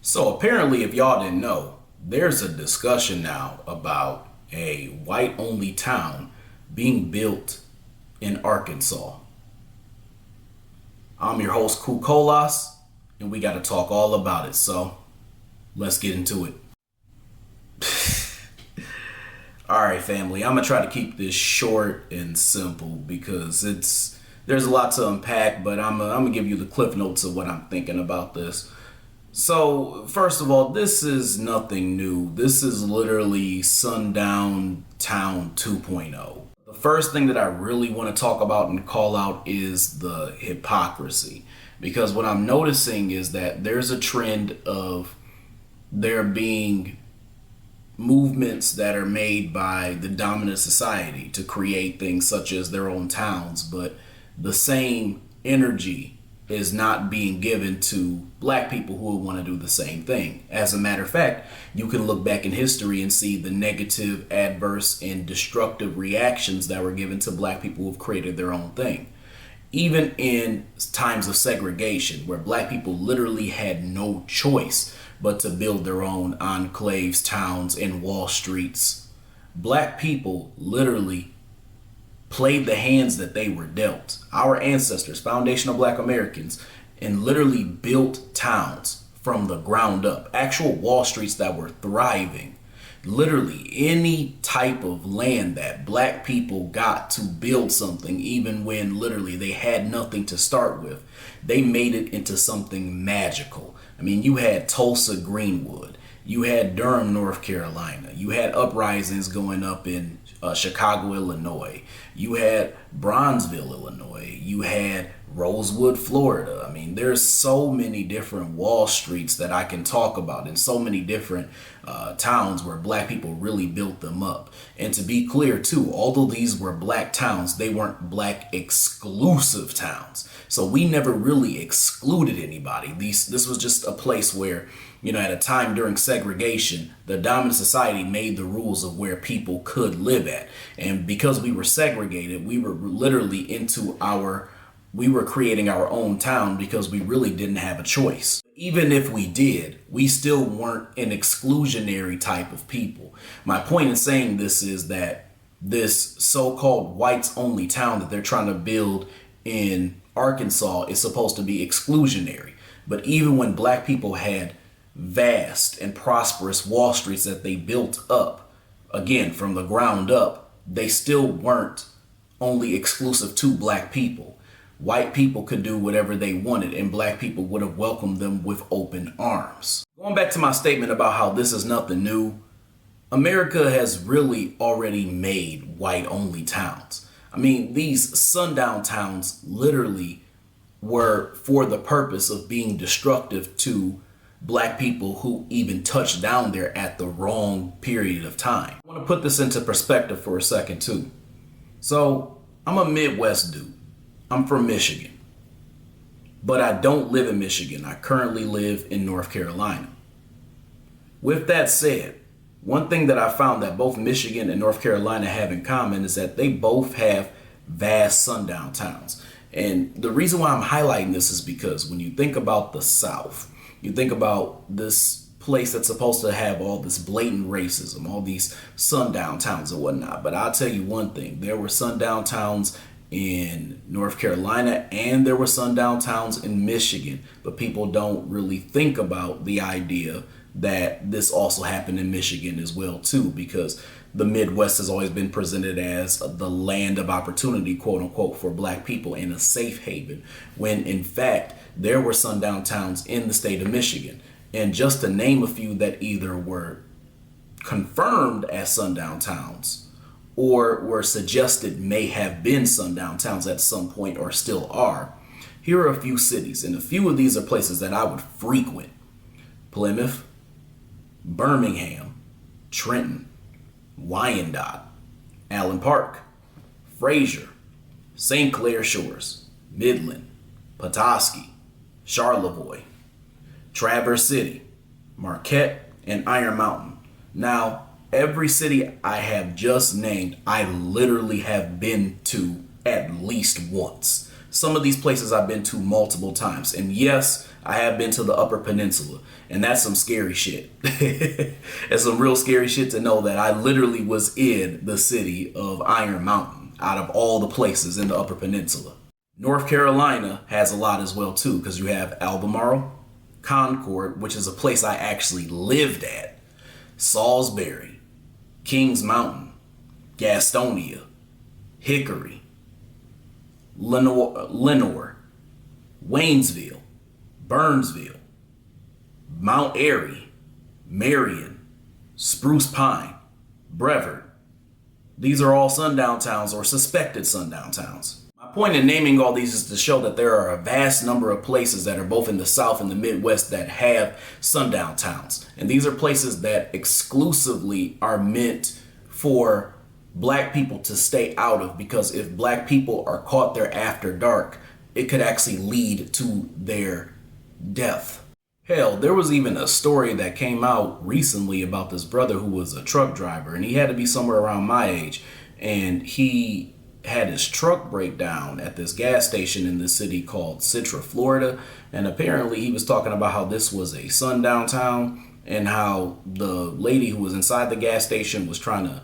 So apparently, if y'all didn't know, there's a discussion now about a white-only town being built in Arkansas. I'm your host, Kukolas, and we got to talk all about it. So let's get into it. All right, family, I'm going to try to keep this short and simple because there's a lot to unpack, but I'm going to give you the cliff notes of what I'm thinking about this. So, first of all, this is nothing new. This is literally Sundown Town 2.0. The first thing that I really want to talk about and call out is the hypocrisy. Because what I'm noticing is that there's a trend of there being movements that are made by the dominant society to create things such as their own towns, but the same energy is not being given to black people who would want to do the same thing. As a matter of fact, you can look back in history and see the negative, adverse, and destructive reactions that were given to black people who have created their own thing. Even in times of segregation, where black people literally had no choice but to build their own enclaves, towns, and wall streets, black people literally played the hands that they were dealt. Our ancestors, foundational black Americans, and literally built towns from the ground up. Actual wall streets that were thriving. Literally any type of land that black people got to build something, even when literally they had nothing to start with, they made it into something magical. I mean, you had Tulsa, Greenwood. You had Durham, North Carolina. You had uprisings going up in Chicago, Illinois. You had Bronzeville, Illinois. You had Rosewood, Florida. I mean, there's so many different Wall Streets that I can talk about, and so many different towns where black people really built them up. And to be clear too, although these were black towns, they weren't black exclusive towns. So we never really excluded anybody. This was just a place where, you know, at a time during segregation, the dominant society made the rules of where people could live at. And because we were segregated, we were literally we were creating our own town because we really didn't have a choice. Even if we did, we still weren't an exclusionary type of people. My point in saying this is that this so-called whites only town that they're trying to build in Arkansas is supposed to be exclusionary. But even when black people had vast and prosperous Wall Streets that they built up, again, from the ground up, they still weren't only exclusive to black people. White people could do whatever they wanted, and black people would have welcomed them with open arms. Going back to my statement about how this is nothing new, America has really already made white-only towns. I mean, these sundown towns literally were for the purpose of being destructive to black people who even touched down there at the wrong period of time. I want to put this into perspective for a second too. So I'm a Midwest dude. I'm from Michigan, but I don't live in Michigan. I currently live in North Carolina. With that said, one thing that I found that both Michigan and North Carolina have in common is that they both have vast sundown towns. And the reason why I'm highlighting this is because when you think about the South, you think about this place that's supposed to have all this blatant racism, all these sundown towns and whatnot. But I'll tell you one thing, there were sundown towns in North Carolina and there were sundown towns in Michigan, but people don't really think about the idea that this also happened in Michigan as well too, because the Midwest has always been presented as the land of opportunity, quote unquote, for black people and a safe haven, when in fact there were sundown towns in the state of Michigan. And just to name a few that either were confirmed as sundown towns or were suggested may have been sundown towns at some point or still are, here are a few cities, and a few of these are places that I would frequent: Plymouth, Birmingham, Trenton, Wyandotte, Allen Park, Fraser, St. Clair Shores, Midland, Petoskey, Charlevoix, Traverse City, Marquette, and Iron Mountain. Now, every city I have just named, I literally have been to at least once. Some of these places I've been to multiple times. And yes, I have been to the Upper Peninsula, and that's some scary shit. It's some real scary shit to know that I literally was in the city of Iron Mountain out of all the places in the Upper Peninsula. North Carolina has a lot as well too, because you have Albemarle, Concord, which is a place I actually lived at, Salisbury, Kings Mountain, Gastonia, Hickory, Lenoir, Waynesville, Burnsville, Mount Airy, Marion, Spruce Pine, Brevard. These are all sundown towns or suspected sundown towns. My point in naming all these is to show that there are a vast number of places that are both in the South and the Midwest that have sundown towns. And these are places that exclusively are meant for black people to stay out of, because if black people are caught there after dark, it could actually lead to their death. Hell, there was even a story that came out recently about this brother who was a truck driver, and he had to be somewhere around my age, and he had his truck break down at this gas station in the city called Citra, Florida. And apparently he was talking about how this was a sundown town and how the lady who was inside the gas station was trying to,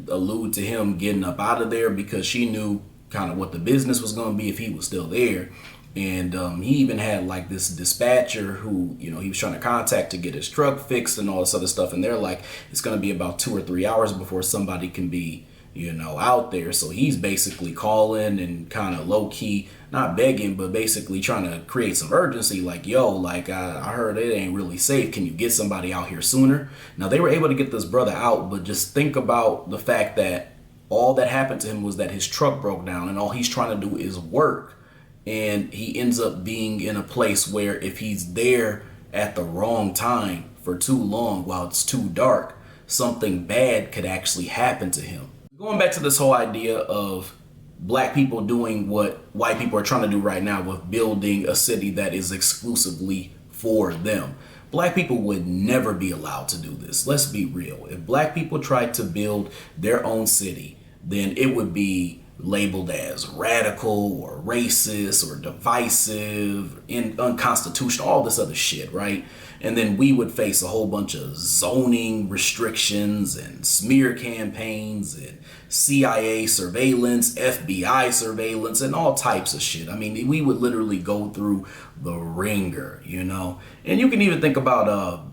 allude to him getting up out of there because she knew kind of what the business was going to be if he was still there. And he even had like this dispatcher who, he was trying to contact to get his truck fixed and all this other stuff. And they're like, it's going to be about 2 or 3 hours before somebody can be, out there. So he's basically calling and kind of low key, not begging, but basically trying to create some urgency. Like, yo, like I heard it ain't really safe. Can you get somebody out here sooner? Now they were able to get this brother out, but just think about the fact that all that happened to him was that his truck broke down and all he's trying to do is work. And he ends up being in a place where if he's there at the wrong time for too long while it's too dark, something bad could actually happen to him. Going back to this whole idea of black people doing what white people are trying to do right now with building a city that is exclusively for them. Black people would never be allowed to do this. Let's be real. If black people tried to build their own city, then it would be labeled as radical or racist or divisive and unconstitutional, all this other shit, right? And then we would face a whole bunch of zoning restrictions and smear campaigns and CIA surveillance, FBI surveillance, and all types of shit. I mean, we would literally go through the ringer, And you can even think about,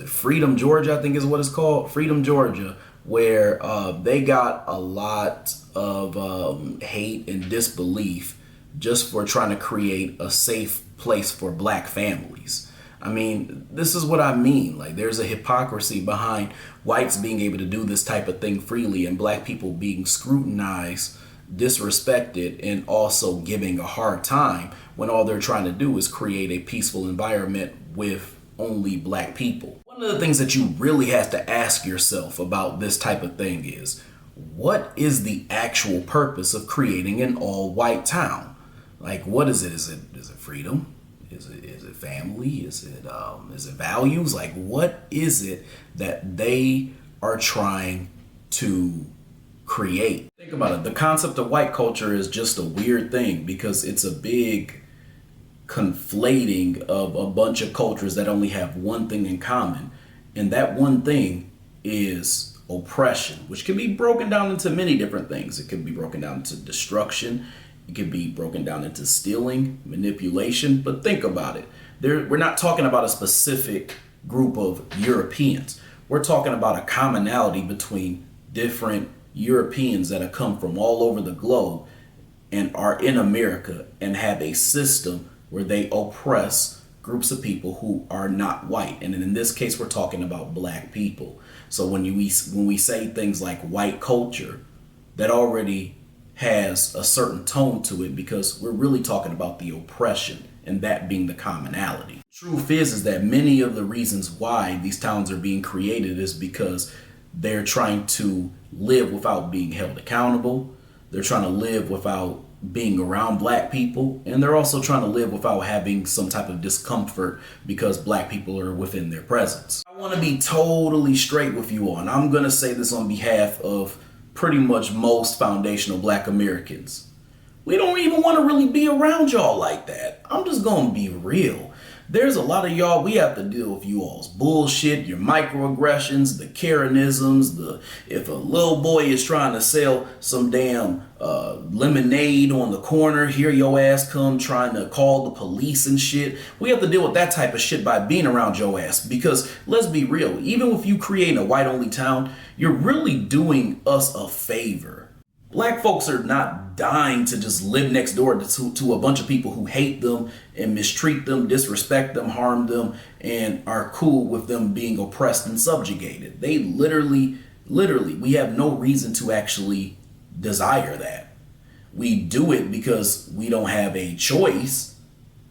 Freedom, Georgia, I think is what it's called. Freedom, Georgia, where they got a lot of hate and disbelief just for trying to create a safe place for black families. I mean, this is what I mean. Like, there's a hypocrisy behind whites being able to do this type of thing freely and black people being scrutinized, disrespected, and also giving a hard time when all they're trying to do is create a peaceful environment with only black people. One of the things that you really have to ask yourself about this type of thing is, what is the actual purpose of creating an all-white town? Like, what is it? Is it freedom? Is it family? Is it values? Like, what is it that they are trying to create? Think about it. The concept of white culture is just a weird thing because it's a big conflating of a bunch of cultures that only have one thing in common. And that one thing is oppression, which can be broken down into many different things. It can be broken down into destruction. It can be broken down into stealing, manipulation. But think about it. We're not talking about a specific group of Europeans. We're talking about a commonality between different Europeans that have come from all over the globe and are in America and have a system where they oppress groups of people who are not white. And in this case, we're talking about black people. So when we say things like white culture, that already has a certain tone to it because we're really talking about the oppression and that being the commonality. Truth is that many of the reasons why these towns are being created is because they're trying to live without being held accountable. They're trying to live without being around black people, and they're also trying to live without having some type of discomfort because black people are within their presence. I want to be totally straight with you all, and I'm going to say this on behalf of pretty much most foundational black Americans. We don't even want to really be around y'all like that. I'm just going to be real. There's a lot of y'all, we have to deal with you all's bullshit, your microaggressions, the Karenisms, if a little boy is trying to sell some damn lemonade on the corner, here your ass come trying to call the police and shit. We have to deal with that type of shit by being around your ass, because let's be real, even if you create a white-only town, you're really doing us a favor. Black folks are not dying to just live next door to a bunch of people who hate them and mistreat them, disrespect them, harm them, and are cool with them being oppressed and subjugated. They literally, we have no reason to actually desire that. We do it because we don't have a choice,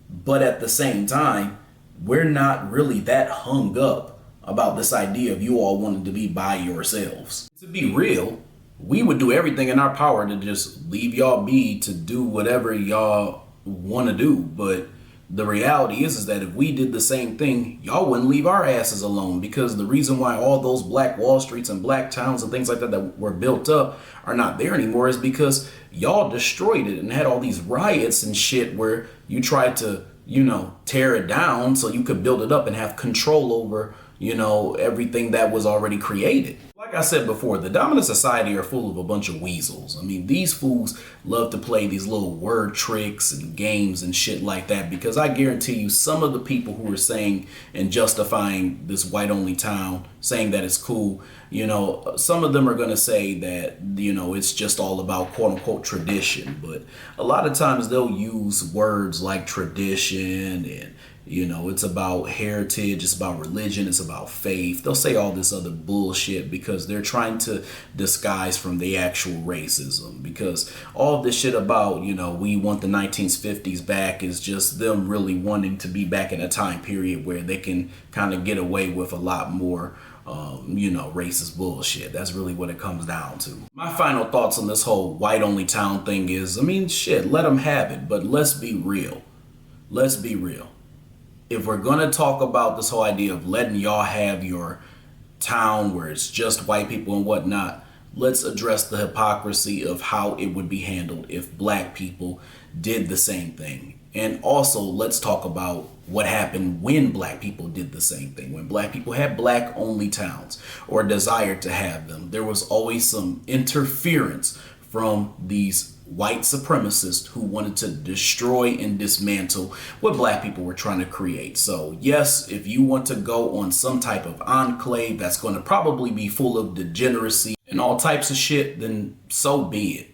but at the same time, we're not really that hung up about this idea of you all wanting to be by yourselves. To be real, we would do everything in our power to just leave y'all be to do whatever y'all want to do. But the reality is that if we did the same thing, y'all wouldn't leave our asses alone, because the reason why all those black Wall Streets and black towns and things like that were built up are not there anymore is because y'all destroyed it and had all these riots and shit where you tried to, tear it down so you could build it up and have control over, everything that was already created. Like I said before, the dominant society are full of a bunch of weasels. I mean, these fools love to play these little word tricks and games and shit like that, because I guarantee you some of the people who are saying and justifying this white-only town, saying that it's cool, some of them are going to say that, it's just all about quote-unquote tradition. But a lot of times they'll use words like tradition and it's about heritage, it's about religion, it's about faith. They'll say all this other bullshit because they're trying to disguise from the actual racism. Because all of this shit about, we want the 1950s back is just them really wanting to be back in a time period where they can kind of get away with a lot more racist bullshit. That's really what it comes down to. My final thoughts on this whole white-only town thing is, let them have it, but let's be real. Let's be real. If we're going to talk about this whole idea of letting y'all have your town where it's just white people and whatnot, let's address the hypocrisy of how it would be handled if black people did the same thing. And also, let's talk about what happened when black people did the same thing. When black people had black-only towns or desired to have them, there was always some interference from these white supremacists who wanted to destroy and dismantle what black people were trying to create. So yes, if you want to go on some type of enclave that's going to probably be full of degeneracy and all types of shit, then so be it.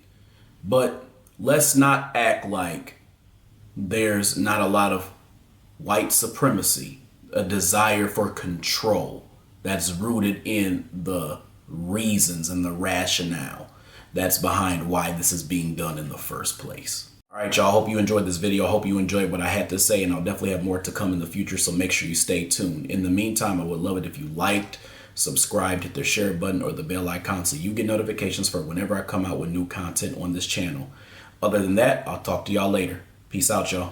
But let's not act like there's not a lot of white supremacy, a desire for control that's rooted in the reasons and the rationale that's behind why this is being done in the first place. All right, y'all, hope you enjoyed this video. I hope you enjoyed what I had to say, and I'll definitely have more to come in the future, so make sure you stay tuned. In the meantime, I would love it if you liked, subscribed, hit the share button or the bell icon so you get notifications for whenever I come out with new content on this channel. Other than that, I'll talk to y'all later. Peace out, y'all.